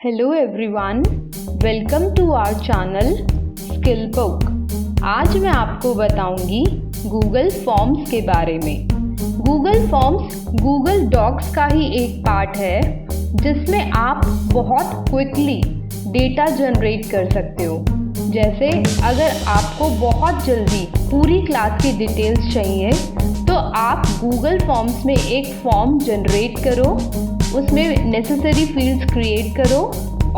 Hello everyone, welcome to our channel Skill Book. आज मैं आपको बताऊंगी गूगल फॉर्म्स के बारे में। गूगल फॉर्म्स गूगल डॉक्स का ही एक पार्ट है जिसमें आप बहुत क्विकली डेटा जनरेट कर सकते हो। जैसे अगर आपको बहुत जल्दी पूरी क्लास की डिटेल्स चाहिए तो आप गूगल फॉर्म्स में एक फॉर्म जनरेट करो, उसमें नेसेसरी फील्ड्स क्रिएट करो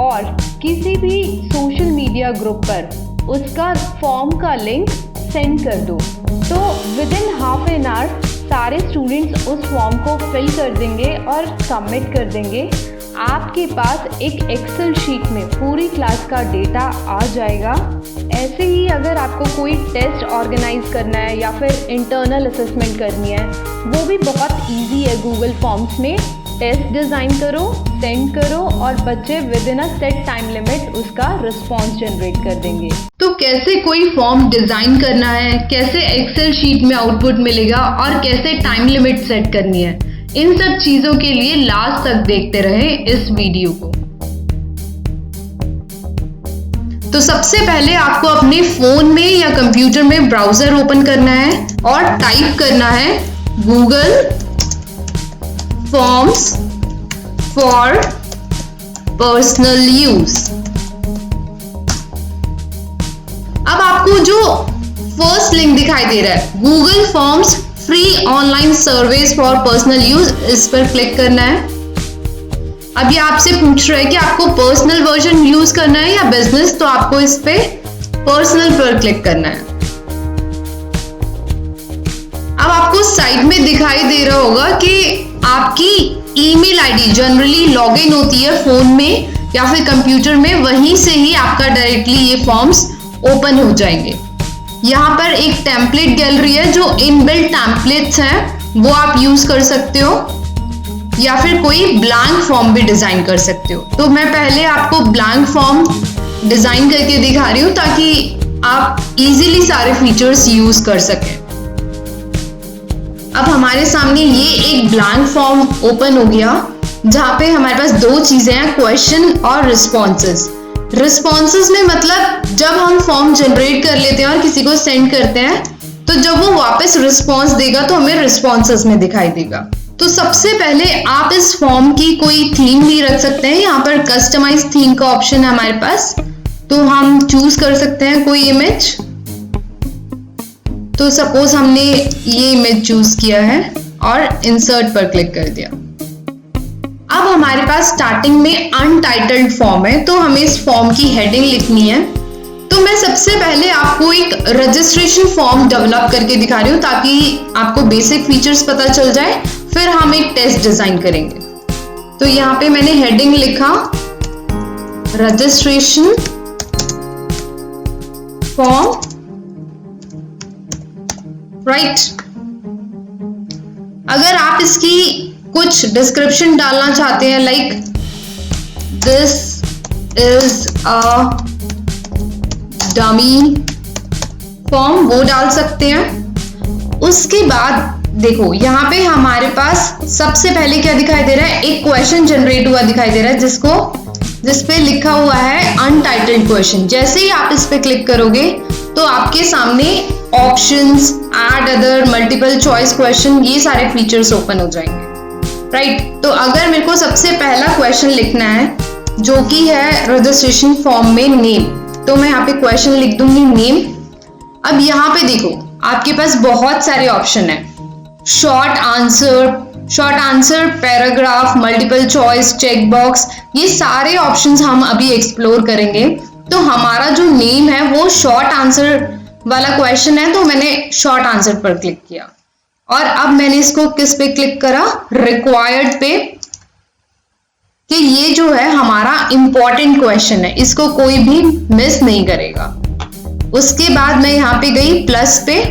और किसी भी सोशल मीडिया ग्रुप पर उसका फॉर्म का लिंक सेंड कर दो। तो with in half an hour सारे स्टूडेंट्स उस फॉर्म को फिल कर देंगे और सबमिट कर देंगे। आपके पास एक एक्सेल शीट में पूरी क्लास का डेटा आ जाएगा। ऐसे ही अगर आपको कोई टेस्ट ऑर्गेनाइज करना है या फिर इंटरनल असेसमेंट करनी है, वो भी बहुत इजी है। गूगल फॉर्म्स में टेस्ट डिज़ाइन करो, सेंड करो और बच्चे with in a set time limit उसका रिस्पॉन्स जनरेट कर देंगे। तो कैसे कोई फॉर्म डिज़ाइन करना है, कैसे एक्सेल शीट में आउटपुट मिलेगा और कैसे टाइम लिमिट सेट करनी है, इन सब चीज़ों के लिए लास्ट तक देखते रहे इस वीडियो को। तो सबसे पहले आपको अपने फ़ोन में या कंप्यूटर में ब्राउज़र ओपन करना है और टाइप करना है Google forms for personal use. अब आपको जो फर्स्ट लिंक दिखाई दे रहा है Google forms free online service for personal use, इस पर क्लिक करना है। अब ये आपसे पूछ रहा है कि आपको पर्सनल वर्जन यूज करना है या बिजनेस, तो आपको इस पे पर्सनल पर क्लिक करना है। अब आपको साइड में दिखाई दे रहा होगा कि आपकी ईमेल आईडी जनरली लॉगिन होती है फोन में या फिर कंप्यूटर में, वहीं से ही आपका डायरेक्टली ये फॉर्म्स ओपन हो जाएंगे। यहाँ पर एक टेम्पलेट गैलरी है, जो इनबिल्ट टेम्पलेट्स हैं वो आप यूज कर सकते हो या फिर कोई ब्लैंक फॉर्म भी डिजाइन कर सकते हो। तो मैं पहले आपको ब्लैंक फॉर्म डिजाइन करके दिखा रही हूँ ताकि आप इजीली सारे फीचर्स यूज कर सकें। अब हमारे सामने ये एक ब्लैंक फॉर्म ओपन हो गया जहाँ पे हमारे पास दो चीजें हैं, क्वेश्चन और रिस्पॉन्सेज। रिस्पॉन्सेज में मतलब जब हम फॉर्म जनरेट कर लेते हैं और किसी को सेंड करते हैं तो जब वो वापस रिस्पॉन्स देगा तो हमें रिस्पॉन्सेज में दिखाई देगा। तो सबसे पहले आप इस फॉर्म की कोई थीम भी रख सकते हैं। यहाँ पर कस्टमाइज थीम का ऑप्शन है हमारे पास, तो हम चूज कर सकते हैं कोई इमेज। तो सपोज हमने ये इमेज चूज किया है और इंसर्ट पर क्लिक कर दिया। अब हमारे पास स्टार्टिंग में अनटाइटल्ड फॉर्म है, तो हमें इस फॉर्म की हेडिंग लिखनी है। तो मैं सबसे पहले आपको एक रजिस्ट्रेशन फॉर्म डेवलप करके दिखा रही हूँ ताकि आपको बेसिक फीचर्स पता चल जाए, फिर हम एक टेस्ट डिजाइन करेंगे। तो यहाँ पे मैंने हेडिंग लिखा रजिस्ट्रेशन फॉर्म, राइट। अगर आप इसकी कुछ डिस्क्रिप्शन डालना चाहते हैं, like this is a dummy form, वो डाल सकते हैं। उसके बाद देखो यहाँ पे हमारे पास सबसे पहले क्या दिखाई दे रहा है, एक क्वेश्चन जनरेट हुआ दिखाई दे रहा है जिस पे लिखा हुआ है अनटाइटल्ड क्वेश्चन। जैसे ही आप इस पे क्लिक करोगे तो आपके सामने options, add other, multiple choice question, ये सारे फीचर्स ओपन हो जाएंगे, राइट। तो अगर मेरे को सबसे पहला क्वेश्चन लिखना है जो कि है रजिस्ट्रेशन फॉर्म में नेम, तो मैं यहाँ पे क्वेश्चन लिख दूंगी नेम। अब यहाँ पे देखो आपके पास बहुत सारे ऑप्शन है, short answer, paragraph, multiple choice, check box, ये सारे ऑप्शंस हम अभी एक्सप्लोर करेंगे। तो हमारा जो नेम है वो शॉर्ट आंसर वाला क्वेश्चन है, तो मैंने शॉर्ट आंसर पर क्लिक किया और अब मैंने इसको किस पे क्लिक करा, रिक्वायर्ड पे, कि ये जो है हमारा इंपॉर्टेंट क्वेश्चन है, इसको कोई भी मिस नहीं करेगा। उसके बाद मैं यहाँ पे गई प्लस पे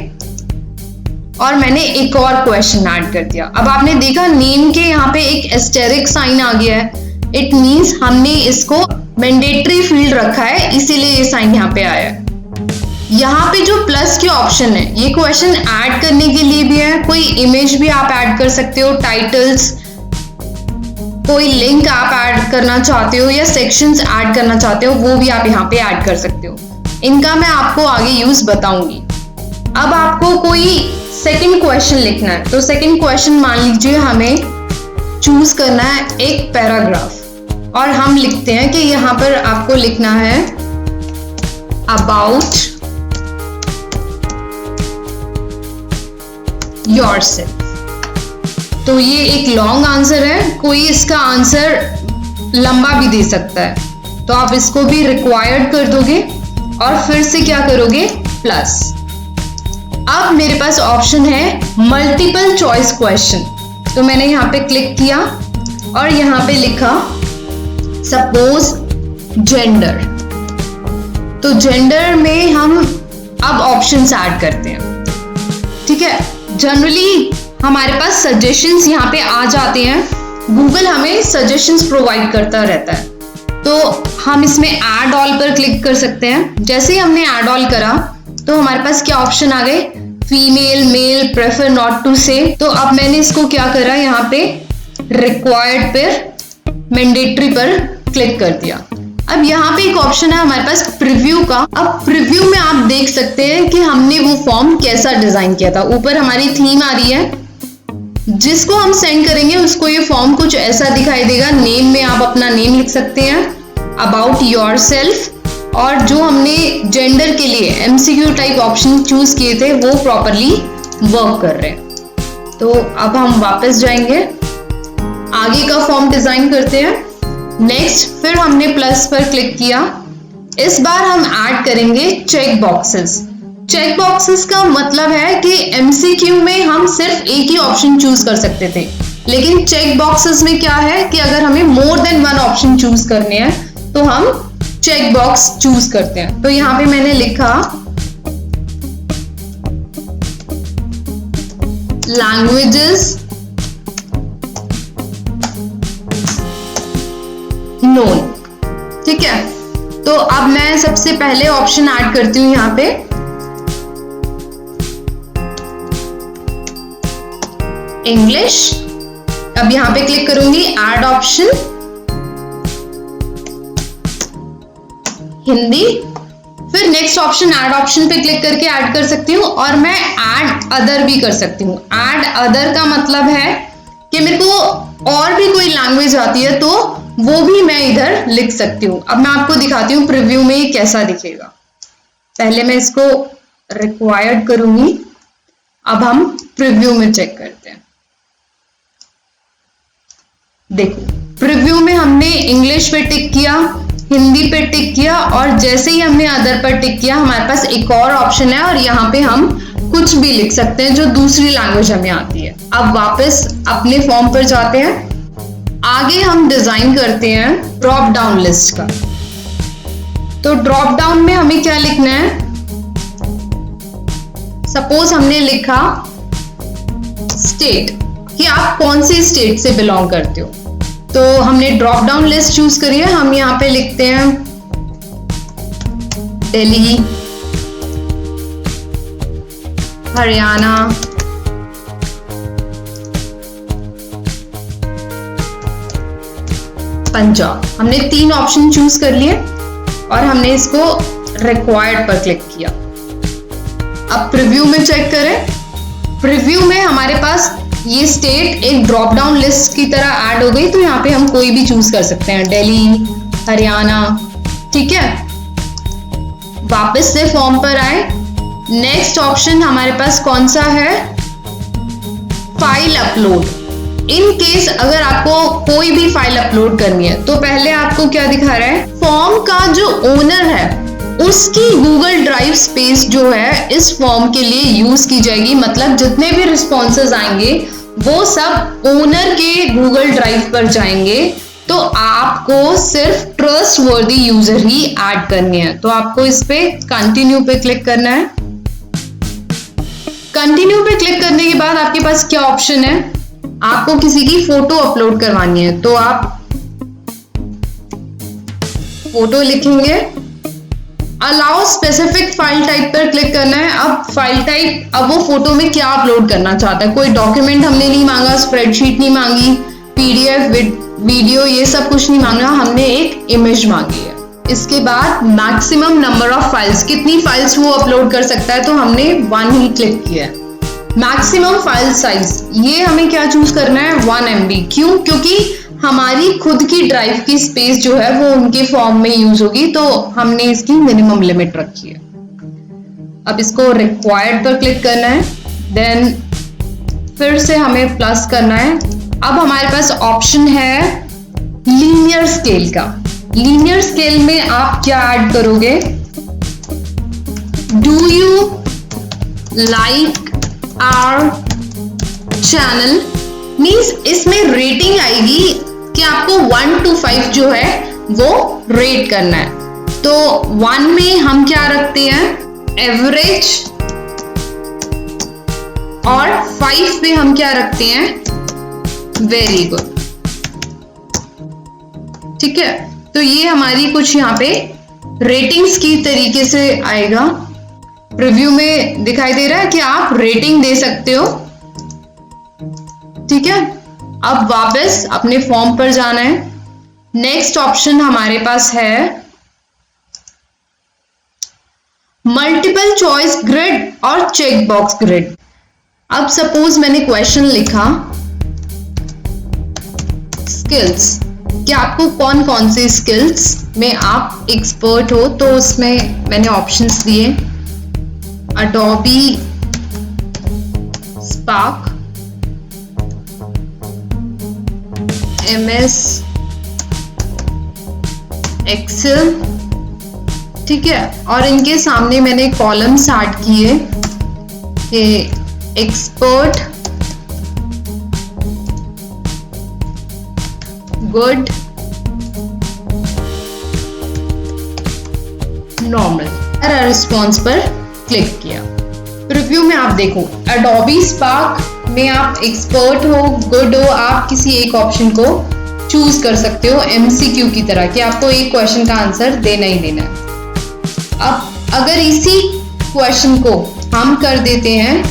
और मैंने एक और क्वेश्चन ऐड कर दिया। अब आपने देखा नेम के यहाँ पे एक एस्टेरिक साइन आ गया है, इट मींस हमने इसको मैंडेटरी फील्ड रखा है, इसीलिए ये साइन यहाँ पे आया है। यहाँ पे जो प्लस के ऑप्शन है ये क्वेश्चन ऐड करने के लिए भी है, कोई इमेज भी आप ऐड कर सकते हो, टाइटल्स, कोई लिंक आप ऐड करना चाहते हो या सेक्शंस ऐड करना चाहते हो, वो भी आप यहाँ पे ऐड कर सकते हो। इनका मैं आपको आगे यूज बताऊंगी। अब आपको कोई सेकंड क्वेश्चन लिखना है, तो सेकंड क्वेश्चन मान लीजिए हमें चूज करना है एक पैराग्राफ, और हम लिखते हैं कि यहाँ पर आपको लिखना है अबाउट योरसेल्फ। तो ये एक लॉन्ग आंसर है, कोई इसका आंसर लंबा भी दे सकता है, तो आप इसको भी रिक्वायर्ड कर दोगे और फिर से क्या करोगे, प्लस। अब मेरे पास ऑप्शन है मल्टीपल चॉइस क्वेश्चन, तो मैंने यहाँ पे क्लिक किया और यहाँ पे लिखा सपोज जेंडर। तो जेंडर में हम अब ऑप्शंस ऐड करते हैं, ठीक है। जनरली हमारे पास सजेशंस यहाँ पे आ जाते हैं, गूगल हमें सजेशंस प्रोवाइड करता रहता है, तो हम इसमें ऐड ऑल पर क्लिक कर सकते हैं। जैसे ही हमने ऐड ऑल करा तो हमारे पास क्या ऑप्शन आ गए, female, male, prefer not to say. तो अब मैंने इसको क्या करा, यहाँ पे रिक्वायर्ड पर, मैंडेटरी पर क्लिक कर दिया। अब यहाँ पे एक ऑप्शन है हमारे पास प्रीव्यू का। अब प्रीव्यू में आप देख सकते हैं कि हमने वो फॉर्म कैसा डिजाइन किया था। ऊपर हमारी थीम आ रही है, जिसको हम सेंड करेंगे उसको ये फॉर्म कुछ ऐसा दिखाई देगा। नेम में आप अपना नेम लिख सकते हैं, अबाउट योरसेल्फ, और जो हमने जेंडर के लिए एमसीक्यू टाइप ऑप्शन चूज किए थे वो प्रॉपरली वर्क कर रहे हैं। तो अब हम वापस जाएंगे, आगे का फॉर्म डिजाइन करते हैं। नेक्स्ट, फिर हमने प्लस पर क्लिक किया। इस बार हम ऐड करेंगे चेक बॉक्सेस। चेक बॉक्सेस का मतलब है कि एमसीक्यू में हम सिर्फ एक ही ऑप्शन चूज कर सकते थे, लेकिन चेक बॉक्सेस में क्या है कि अगर हमें more than one option choose करने हैं तो हम चेक बॉक्स चूज करते हैं। तो यहां पे मैंने लिखा लैंग्वेजेस नोन, ठीक है। तो अब मैं सबसे पहले ऑप्शन ऐड करती हूं यहां पे इंग्लिश। अब यहां पे क्लिक करूंगी ऐड ऑप्शन, हिंदी। फिर नेक्स्ट ऑप्शन ऐड ऑप्शन पे क्लिक करके ऐड कर सकती हूँ, और मैं ऐड अदर भी कर सकती हूँ। ऐड अदर का मतलब है कि मेरे को और भी कोई लैंग्वेज आती है तो वो भी मैं इधर लिख सकती हूँ। अब मैं आपको दिखाती हूँ प्रीव्यू में ये कैसा दिखेगा। पहले मैं इसको रिक्वायर्ड करूंगी, अब हम प्रीव्यू में चेक करते हैं। देखो, प्रीव्यू में हमने इंग्लिश पे टिक किया, हिंदी पे टिक किया, और जैसे ही हमने अदर पर टिक किया हमारे पास एक और ऑप्शन है, और यहाँ पे हम कुछ भी लिख सकते हैं जो दूसरी लैंग्वेज हमें आती है। अब वापस अपने फॉर्म पर जाते हैं, आगे हम डिजाइन करते हैं ड्रॉप डाउन लिस्ट का। तो ड्रॉप डाउन में हमें क्या लिखना है, सपोज हमने लिखा स्टेट, कि आप कौन सी स्टेट से बिलोंग करते हो। तो हमने ड्रॉप डाउन लिस्ट चूज करी है, हम यहाँ पे लिखते हैं दिल्ली, हरियाणा, पंजाब। हमने 3 ऑप्शन चूज कर लिए और हमने इसको रिक्वायर्ड पर क्लिक किया। अब प्रीव्यू में चेक करें, प्रीव्यू में हमारे पास ये स्टेट एक ड्रॉप डाउन लिस्ट की तरह ऐड हो गई। तो यहाँ पे हम कोई भी चूज कर सकते हैं, दिल्ली, हरियाणा, ठीक है। वापस से फॉर्म पर आए, नेक्स्ट ऑप्शन हमारे पास कौन सा है, फाइल अपलोड। इन केस अगर आपको कोई भी फाइल अपलोड करनी है तो पहले आपको क्या दिखा रहा है, फॉर्म का जो ओनर है उसकी गूगल ड्राइव स्पेस जो है इस फॉर्म के लिए यूज की जाएगी। मतलब जितने भी रिस्पॉन्सेज आएंगे वो सब ओनर के गूगल ड्राइव पर जाएंगे। तो आपको सिर्फ ट्रस्ट वर्दी यूजर ही ऐड करनी है। तो आपको इस पे कंटिन्यू पे क्लिक करना है। कंटिन्यू पे क्लिक करने के बाद आपके पास क्या ऑप्शन है, आपको किसी की फोटो अपलोड करवानी है तो आप फोटो लिखेंगे, अलाउ स्पेसिफिक फाइल टाइप पर क्लिक करना है। अब फाइल टाइप, अब वो फोटो में क्या अपलोड करना चाहता है, कोई डॉक्यूमेंट हमने नहीं मांगा, स्प्रेडशीट नहीं मांगी, पीडीएफ, वीडियो ये सब कुछ नहीं मांगा, हमने एक इमेज मांगी है। इसके बाद मैक्सिमम नंबर ऑफ फाइल्स, कितनी फाइल्स वो अपलोड कर सकता है, तो हमने 1 ही क्लिक किया है। मैक्सिमम फाइल साइज, ये हमें क्या चूज करना है, 1 MB। क्यों? क्योंकि हमारी खुद की ड्राइव की स्पेस जो है वो उनके फॉर्म में यूज होगी, तो हमने इसकी मिनिमम लिमिट रखी है। अब इसको रिक्वायर्ड पर क्लिक करना है, देन फिर से हमें प्लस करना है। अब हमारे पास ऑप्शन है लीनियर स्केल का। लीनियर स्केल में आप क्या ऐड करोगे, do you like our channel, means इसमें रेटिंग आएगी कि आपको 1 to 5 जो है वो रेट करना है। तो 1 में हम क्या रखते हैं, एवरेज, और 5 पे हम क्या रखते हैं, वेरी गुड। ठीक है, तो ये हमारी कुछ यहाँ पे रेटिंग्स की तरीके से आएगा। प्रीव्यू में दिखाई दे रहा है कि आप रेटिंग दे सकते हो। ठीक है, अब वापस अपने फॉर्म पर जाना है। नेक्स्ट ऑप्शन हमारे पास है मल्टीपल चॉइस ग्रिड और चेक बॉक्स ग्रिड। अब सपोज मैंने क्वेश्चन लिखा स्किल्स, कि आपको कौन कौन से स्किल्स में आप एक्सपर्ट हो, तो उसमें मैंने ऑप्शंस दिए अडोबी स्पार्क, MS एक्सेल। ठीक है, और इनके सामने मैंने कॉलम्स ऐड किए कि एक्सपर्ट, गुड, नॉर्मल। रिस्पॉन्स पर क्लिक किया। रिव्यू में आप देखो एडोबी स्पार्क में आप एक्सपर्ट हो, गुड हो, आप किसी एक ऑप्शन को चूज कर सकते हो MCQ की तरह, कि आपको एक क्वेश्चन का आंसर देना ही देना है। अब अगर इसी क्वेश्चन को हम कर देते हैं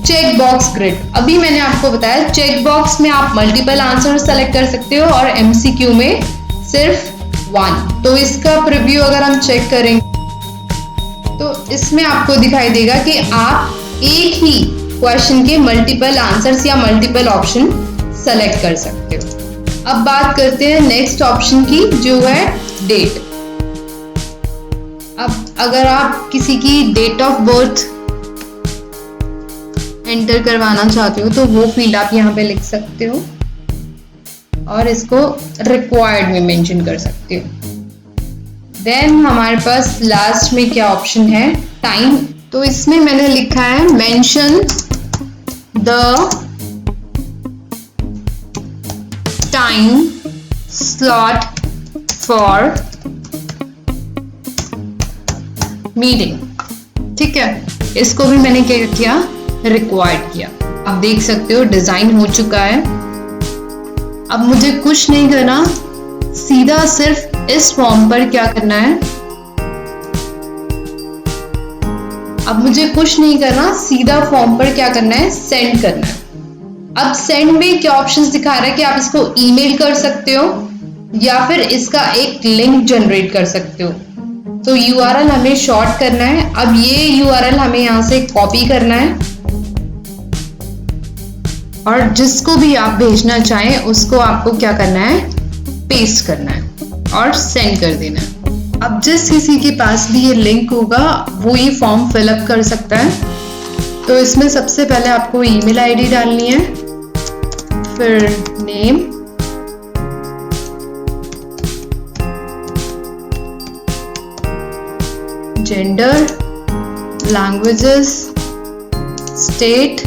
चेक बॉक्स ग्रिड, अभी मैंने आपको बताया चेक बॉक्स में आप मल्टीपल आंसर सेलेक्ट कर सकते हो और MCQ में सिर्फ 1। तो इसका प्रीव्यू अगर हम चेक करेंगे तो इसमें आपको दिखाई देगा कि आप एक ही क्वेश्चन के मल्टीपल आंसर्स या मल्टीपल ऑप्शन सेलेक्ट कर सकते हो। अब बात करते हैं नेक्स्ट ऑप्शन की, जो है डेट। अब अगर आप किसी की डेट ऑफ बर्थ एंटर करवाना चाहते हो तो वो फील्ड आप यहाँ पे लिख सकते हो और इसको रिक्वायर्ड में मेंशन कर सकते हो। देन हमारे पास लास्ट में क्या ऑप्शन है, टाइम। तो इसमें मैंने लिखा है mention the time slot for meeting. ठीक है, इसको भी मैंने क्या किया, रिक्वायर्ड किया। आप देख सकते हो डिजाइन हो चुका है। अब मुझे कुछ नहीं करना, सीधा सिर्फ इस फॉर्म पर क्या करना है, अब मुझे कुछ नहीं करना, सीधा फॉर्म पर क्या करना है, सेंड करना है। अब सेंड में क्या ऑप्शंस दिखा रहा है कि आप इसको ईमेल कर सकते हो या फिर इसका एक लिंक जनरेट कर सकते हो। तो URL हमें शॉर्ट करना है। अब ये URL हमें यहां से कॉपी करना है और जिसको भी आप भेजना चाहें उसको आपको क्या करना है, पेस्ट करना है और सेंड कर देना है। अब जिस किसी के पास भी ये लिंक होगा वो ये फॉर्म फिलअप कर सकता है। तो इसमें सबसे पहले आपको ईमेल आईडी डालनी है, फिर name, gender, languages, state,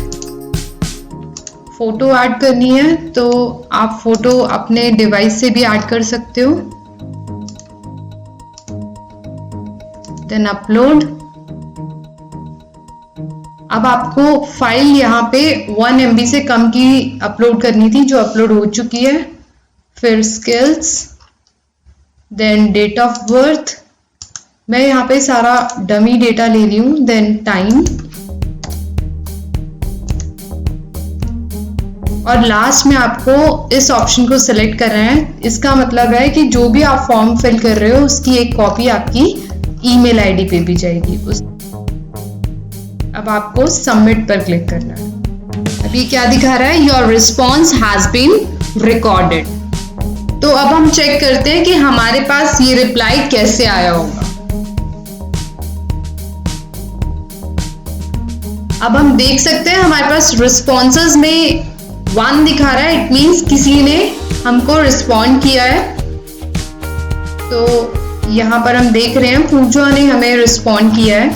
photo add करनी है तो आप फोटो अपने डिवाइस से भी ऐड कर सकते हो। Then upload. अब आपको फाइल यहाँ पे 1 MB से कम की अपलोड करनी थी, जो अपलोड हो चुकी है। फिर skills, then date of birth, मैं यहाँ पे सारा डमी डेटा ले रही हूँ। देन टाइम, और लास्ट में आपको इस ऑप्शन को सिलेक्ट करना है। इसका मतलब है कि जो भी आप फॉर्म फिल कर रहे हो उसकी एक कॉपी आपकी ईमेल आईडी पे भी जाएगी। अब आपको सबमिट पर क्लिक करना है। अब ये क्या दिखा रहा है? Your response has been recorded. तो अब हम चेक करते हैं कि हमारे पास ये रिप्लाई कैसे आया होगा। अब हम देख सकते हैं हमारे पास रिस्पॉन्सेज में 1 दिखा रहा है। इट मीन्स किसी ने हमको रिस्पॉन्ड किया है। तो यहां पर हम देख रहे हैं पूजा ने हमें रिस्पॉन्ड किया है।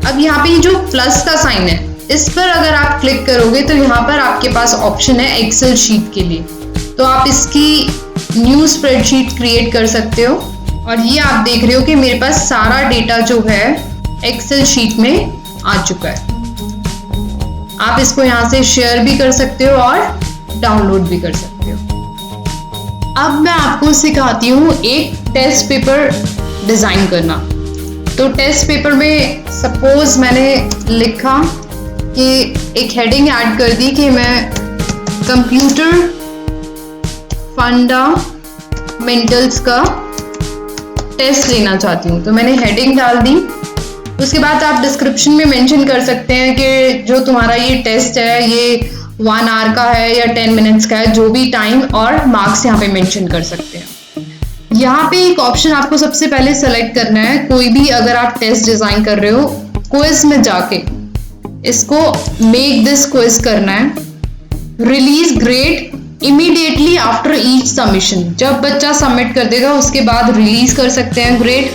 अब यहाँ पे जो प्लस का साइन है इस पर अगर आप क्लिक करोगे तो यहाँ पर आपके पास ऑप्शन है एक्सेल शीट के लिए। तो आप इसकी न्यू स्प्रेडशीट क्रिएट कर सकते हो। और ये आप देख रहे हो कि मेरे पास सारा डेटा जो है एक्सेल शीट में आ चुका है। आप इसको यहाँ से शेयर भी कर सकते हो और डाउनलोड भी कर सकते हो। अब मैं आपको सिखाती हूँ एक टेस्ट पेपर डिजाइन करना। तो टेस्ट पेपर में सपोज मैंने लिखा कि एक हेडिंग ऐड कर दी कि मैं कंप्यूटर फंडामेंटल्स का टेस्ट लेना चाहती हूँ। तो मैंने हेडिंग डाल दी। उसके बाद आप डिस्क्रिप्शन में मेंशन कर सकते हैं कि जो तुम्हारा ये टेस्ट है ये 1 आवर का है या 10 मिनट्स का है, जो भी टाइम और मार्क्स यहाँ पे मेंशन कर सकते हैं। यहाँ पे एक ऑप्शन आपको सबसे पहले सेलेक्ट करना है। कोई भी अगर आप टेस्ट डिजाइन कर रहे हो, क्विज में जाके इसको मेक दिस क्विज करना है। Release grade immediately after each submission. जब बच्चा सबमिट कर देगा उसके बाद रिलीज कर सकते हैं ग्रेड।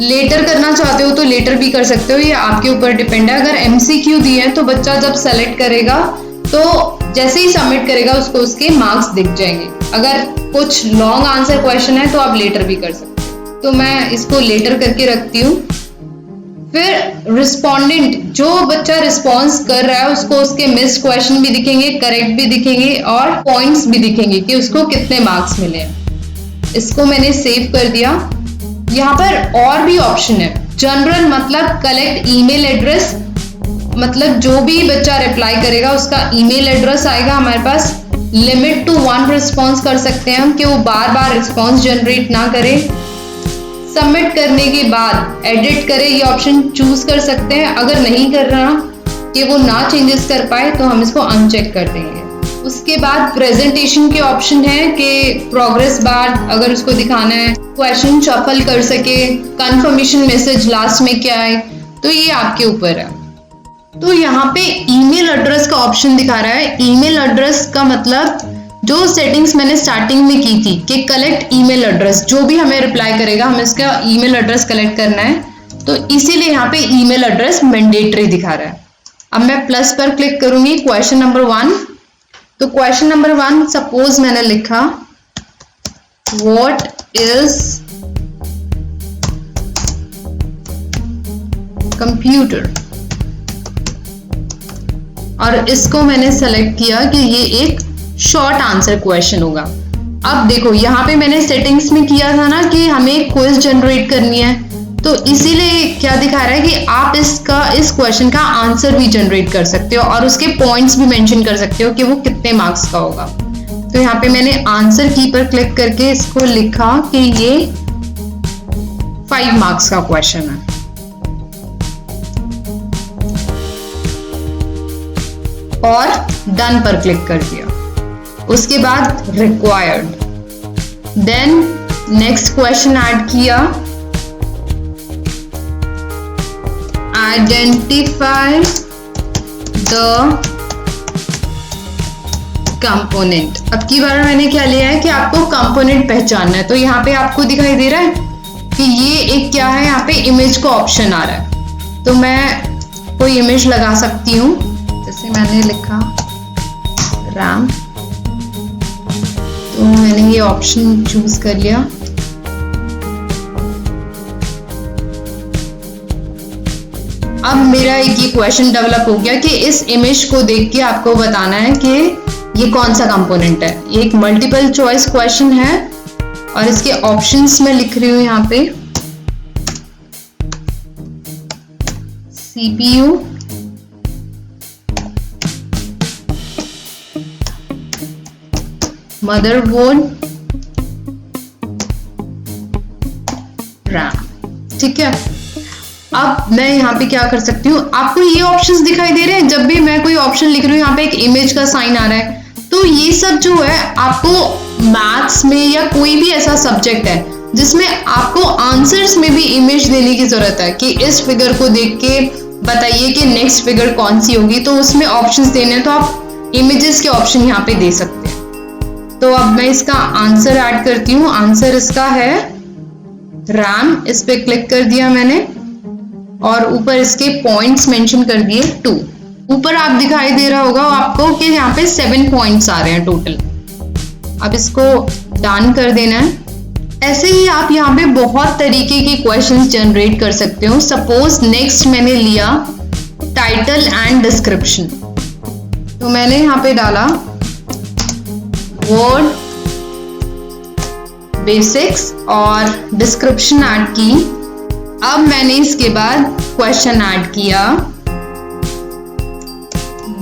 लेटर करना चाहते हो तो लेटर भी कर सकते हो, ये आपके ऊपर डिपेंड है। अगर MCQ दिए हैं तो बच्चा जब सेलेक्ट करेगा तो जैसे ही सबमिट करेगा उसको उसके मार्क्स दिख जाएंगे। अगर कुछ लॉन्ग आंसर क्वेश्चन है तो आप लेटर भी कर सकते हो। तो मैं इसको लेटर करके रखती हूँ। फिर रिस्पोंडेंट, जो बच्चा रिस्पॉन्स कर रहा है उसको उसके मिस क्वेश्चन भी दिखेंगे, करेक्ट भी दिखेंगे और पॉइंट्स भी दिखेंगे कि उसको कितने मार्क्स मिले हैं। इसको मैंने सेव कर दिया। यहाँ पर और भी ऑप्शन है। जनरल मतलब कलेक्ट ईमेल एड्रेस, मतलब जो भी बच्चा रिप्लाई करेगा उसका ईमेल एड्रेस आएगा हमारे पास। लिमिट टू 1 रिस्पॉन्स कर सकते हैं हम कि वो बार बार रिस्पॉन्स जनरेट ना करे। सबमिट करने के बाद एडिट करे, ये ऑप्शन चूज कर सकते हैं। अगर नहीं कर रहा कि वो ना चेंजेस कर पाए तो हम इसको अनचेक कर देंगे। उसके बाद प्रेजेंटेशन के ऑप्शन है कि प्रोग्रेस बार अगर उसको दिखाना है, क्वेश्चन शफल कर सके, कंफर्मेशन मैसेज लास्ट में क्या है, तो ये आपके ऊपर है। तो यहाँ पे ईमेल एड्रेस का ऑप्शन दिखा रहा है। ईमेल एड्रेस का मतलब जो सेटिंग्स मैंने स्टार्टिंग में की थी कि कलेक्ट ईमेल एड्रेस, जो भी हमें रिप्लाई करेगा हमें इसका ईमेल एड्रेस कलेक्ट करना है। तो इसीलिए यहाँ पे ईमेल एड्रेस मैंडेटरी दिखा रहा है। अब मैं प्लस पर क्लिक करूंगी क्वेश्चन नंबर 1। तो क्वेश्चन नंबर 1 सपोज मैंने लिखा व्हाट इज कंप्यूटर, और इसको मैंने सेलेक्ट किया कि ये एक शॉर्ट आंसर क्वेश्चन होगा। अब देखो यहाँ पे मैंने सेटिंग्स में किया था ना कि हमें क्विज जनरेट करनी है, तो इसीलिए क्या दिखा रहा है कि आप इस क्वेश्चन का आंसर भी जनरेट कर सकते हो और उसके पॉइंट्स भी मेंशन कर सकते हो कि वो कितने मार्क्स का होगा। तो यहाँ पे मैंने आंसर की पर क्लिक करके इसको लिखा कि ये 5 मार्क्स का क्वेश्चन है। और डन पर क्लिक कर दिया। उसके बाद required, then next question add किया, आइडेंटिफाई द कंपोनेंट। अब की बार मैंने क्या लिया है कि आपको कंपोनेंट पहचानना है। तो यहाँ पे आपको दिखाई दे रहा है कि ये एक क्या है, यहाँ पे इमेज का ऑप्शन आ रहा है। तो मैं कोई इमेज लगा सकती हूँ, जैसे मैंने लिखा राम, तो मैंने ये ऑप्शन चूज कर लिया। अब मेरा एक ये क्वेश्चन डेवलप हो गया कि इस इमेज को देख के आपको बताना है कि ये कौन सा कंपोनेंट है। ये एक मल्टीपल चॉइस क्वेश्चन है और इसके ऑप्शंस में लिख रही हूं यहाँ पे CPU, मदरबोर्ड, रैम। ठीक है, अब मैं यहाँ पे क्या कर सकती हूँ, आपको ये ऑप्शंस दिखाई दे रहे हैं। जब भी मैं कोई ऑप्शन लिख रही हूँ, यहाँ पे एक इमेज का साइन आ रहा है, तो ये सब जो है आपको मैथ्स में या कोई भी ऐसा सब्जेक्ट है जिसमें आपको आंसर्स में भी इमेज देने की जरूरत है कि इस फिगर को देख के बताइए कि नेक्स्ट फिगर कौन सी होगी, तो उसमें ऑप्शंस देने हैं तो आप इमेजेस के ऑप्शन यहाँ पे दे सकते हैं। तो अब मैं इसका आंसर ऐड करती हूँ। आंसर इसका है रैम। इस पे क्लिक कर दिया मैंने और ऊपर इसके पॉइंट्स मेंशन कर दिए 2। ऊपर आप दिखाई दे रहा होगा आपको कि यहाँ पे 7 पॉइंट्स आ रहे हैं टोटल। अब इसको डन कर देना है। ऐसे ही आप यहाँ पे बहुत तरीके के क्वेश्चंस जनरेट कर सकते हो। सपोज नेक्स्ट मैंने लिया टाइटल एंड डिस्क्रिप्शन, तो मैंने यहाँ पे डाला वर्ड बेसिक्स और डिस्क्रिप्शन ऐड की। अब मैंने इसके बाद क्वेश्चन ऐड किया,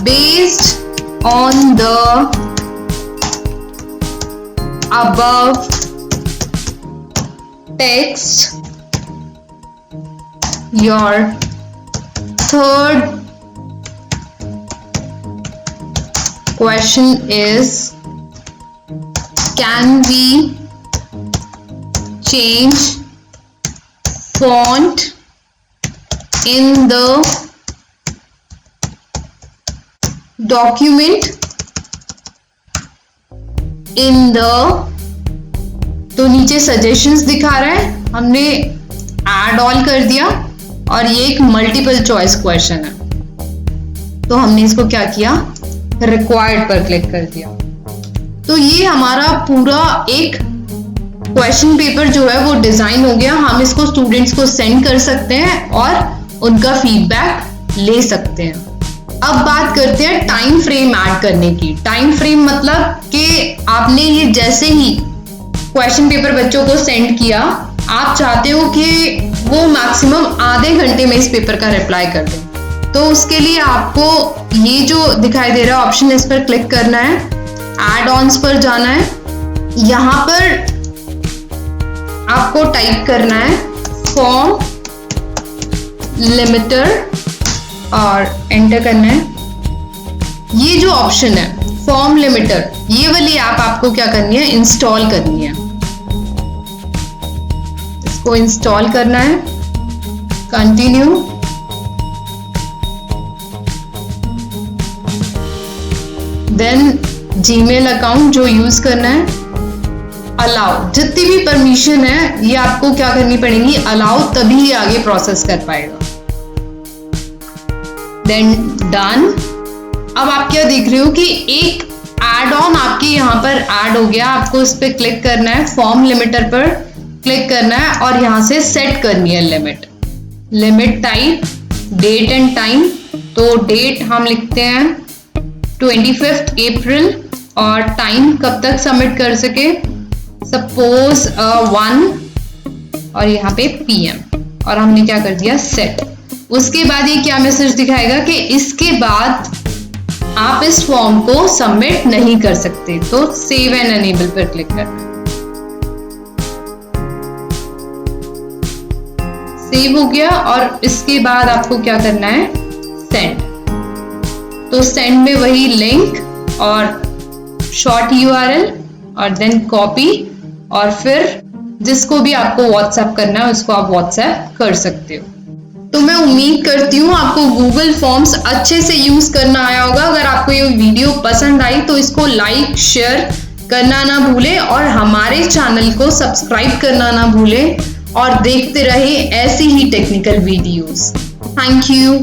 based on the above text your third question is can we change font in the document in the, तो नीचे सजेशंस दिखा रहा है, हमने ऐड ऑल कर दिया और ये एक मल्टीपल चॉइस क्वेश्चन है, तो हमने इसको क्या किया, रिक्वायर्ड पर क्लिक कर दिया। तो ये हमारा पूरा एक क्वेश्चन पेपर जो है वो डिजाइन हो गया। हम इसको स्टूडेंट्स को सेंड कर सकते हैं और उनका फीडबैक ले सकते हैं। अब बात करते हैं टाइम फ्रेम ऐड करने की। टाइम फ्रेम मतलब कि आपने ये जैसे ही क्वेश्चन पेपर बच्चों को सेंड किया, आप चाहते हो कि वो मैक्सिमम आधे घंटे में इस पेपर का रिप्लाई कर दें, तो उसके लिए आपको ये जो दिखाई दे रहा है ऑप्शन, इस पर क्लिक करना है, एड ऑन्स पर जाना है। यहाँ पर आपको टाइप करना है फॉर्म लिमिटर और एंटर करना है। ये जो ऑप्शन है फॉर्म लिमिटर, ये वाली ऐप आपको क्या करनी है, इंस्टॉल करनी है। इसको इंस्टॉल करना है, कंटिन्यू। देन जीमेल अकाउंट जो यूज करना है, अलाउ। जितनी भी परमिशन है ये आपको क्या करनी पड़ेगी, अलाउ, तभी ये आगे प्रोसेस कर पाएगा। Then done. अब आप क्या देख रहे हो कि एक एड ऑन आपके यहाँ पर ऐड हो गया। आपको इस पर क्लिक करना है, फॉर्म लिमिटर पर क्लिक करना है और यहां से सेट करनी है limit. Limit type date and time, तो डेट हम लिखते हैं 25 अप्रैल और टाइम कब तक सबमिट कर सके, सपोज 1 और यहाँ पे PM, और हमने क्या कर दिया, सेट। उसके बाद ये क्या मैसेज दिखाएगा कि इसके बाद आप इस फॉर्म को सबमिट नहीं कर सकते, तो सेव एंड एनेबल पर क्लिक करना है। सेव हो गया और इसके बाद आपको क्या करना है, सेंड। तो सेंड में वही लिंक और शॉर्ट URL और देन कॉपी, और फिर जिसको भी आपको व्हाट्सएप करना है उसको आप व्हाट्सएप कर सकते हो। तो मैं उम्मीद करती हूँ आपको गूगल फॉर्म्स अच्छे से यूज करना आया होगा। अगर आपको ये वीडियो पसंद आई तो इसको लाइक शेयर करना ना भूले और हमारे चैनल को सब्सक्राइब करना ना भूले और देखते रहे ऐसी ही टेक्निकल वीडियोस। Thank you.